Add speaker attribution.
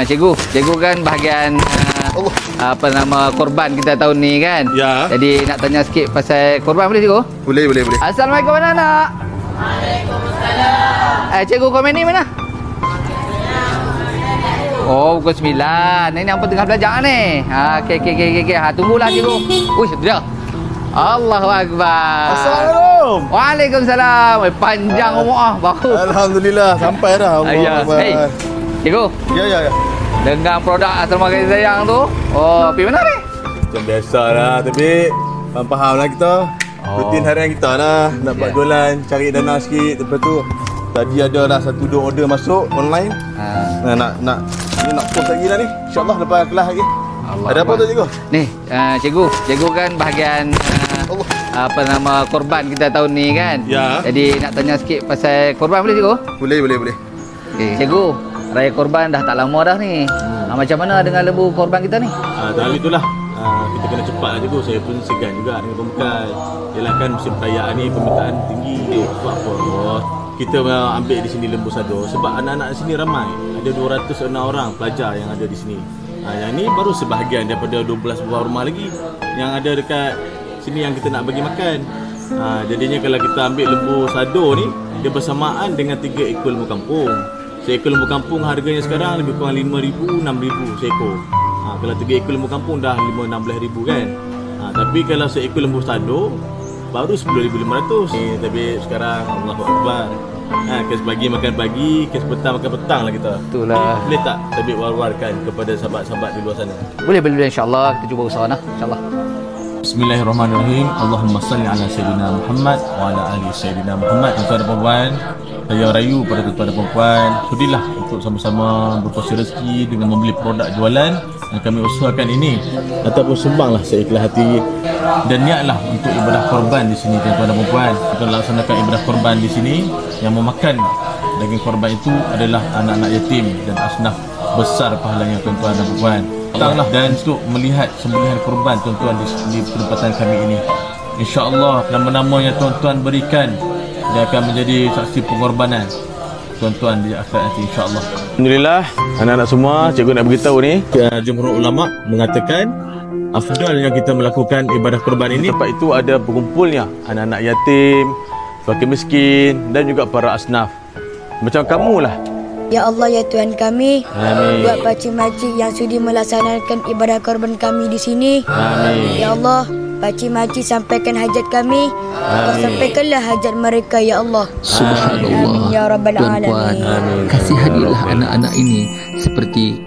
Speaker 1: Cikgu kan bahagian apa nama korban kita tahun ni kan.
Speaker 2: Ya.
Speaker 1: Jadi nak tanya sikit pasal korban, boleh cikgu?
Speaker 2: Boleh.
Speaker 1: Assalamualaikum anak-anak. Waalaikumsalam. Cikgu komen ni mana? Oh, pukul 9. Ini apa tengah belajar ni? Okey. Tunggulah cikgu. Uish, dia. Allahu Akbar.
Speaker 2: Assalamualaikum.
Speaker 1: Waalaikumsalam. Panjang umur baru.
Speaker 2: Alhamdulillah sampai dah.
Speaker 1: Ya. Hey, cikgu.
Speaker 2: Ya.
Speaker 1: Dengan produk Asrama Kasih Sayang tu, pergi mana ni?
Speaker 2: Macam biasalah, tapi faham lah kita. Rutin harian kita lah. Nak buat jualan, cari dana sikit. Lepas tu tadi ada dah 1-2 order masuk online. Nak post lagi dah ni. InsyaAllah lepas kelas lagi. Ada apa tu cikgu?
Speaker 1: Ni, cikgu kan bahagian apa nama korban kita tahun ni kan.
Speaker 2: Ya.
Speaker 1: Jadi nak tanya sikit pasal korban, boleh cikgu?
Speaker 2: Boleh.
Speaker 1: Okey, cikgu, raya korban dah tak lama dah ni. Macam mana dengan lembu korban kita ni?
Speaker 3: Tapi itulah, kita kena cepat lah cikgu. Saya pun segan juga dengan pembekal. Yalah kan musim perayaan ni permintaan tinggi. Sebab apa? Kita ambil di sini lembu sado sebab anak-anak di sini ramai. Ada 206 orang pelajar yang ada di sini. Yang ni baru sebahagian daripada 12 buah rumah lagi yang ada dekat sini yang kita nak bagi makan. Jadinya kalau kita ambil lembu sado ni, dia bersamaan dengan 3 ekor lembu kampung. Seekor lembu kampung harganya sekarang lebih kurang 5,000, 6,000 seekor. Kalau 3 ekor lembu kampung dah 16,000 kan. Tapi kalau seekor lembu sado baru 10,500. Tapi sekarang Allahu Akbar. Kes pagi makan pagi, kes petang makan petang lah kita.
Speaker 1: Itulah.
Speaker 3: Boleh tak tabik war-warkan kepada sahabat-sahabat di luar sana?
Speaker 1: Boleh insya-Allah, kita cuba usaha insya-Allah.
Speaker 3: Bismillahirrahmanirrahim. Allahumma salli ala sayyidina Muhammad wa ala ali sayyidina Muhammad. Tuan-tuan dan puan-puan, saya rayu pada tuan-tuan dan puan-puan, sudilah untuk sama-sama berkongsi rezeki dengan membeli produk jualan yang kami usahakan ini, ataupun sumbanglah seikhlas hati dan niatlah untuk ibadah korban di sini tuan-tuan dan puan-puan. Kita laksanakan ibadah korban di sini yang memakan daging korban itu adalah anak-anak yatim dan asnaf besar pahalanya tuan-tuan dan puan-puan. Datanglah dan untuk melihat sembelihan korban tuan-tuan di penempatan kami ini. InsyaAllah nama-nama yang tuan-tuan berikan dia akan menjadi saksi pengorbanan tuan-tuan di akhirat nanti insya-Allah. Alhamdulillah anak-anak semua, cikgu nak beritahu ni Jumhur Ulama mengatakan afdalnya kita melakukan ibadah korban ini sebab itu ada berkumpulnya anak-anak yatim, fakir miskin dan juga para asnaf macam kamulah.
Speaker 4: Ya Allah, ya Tuhan kami,
Speaker 3: amin.
Speaker 4: Buat pakcik-makcik yang sudi melaksanakan ibadah korban kami di sini.
Speaker 3: Amin.
Speaker 4: Ya Allah, pakcik-makcik sampaikan hajat kami.
Speaker 3: Amin.
Speaker 4: Sampaikanlah hajat mereka ya Allah.
Speaker 5: Subhanallah.
Speaker 4: Amin ya rabbal alamin.
Speaker 5: Tuan-puan, kasihanilah anak-anak ini seperti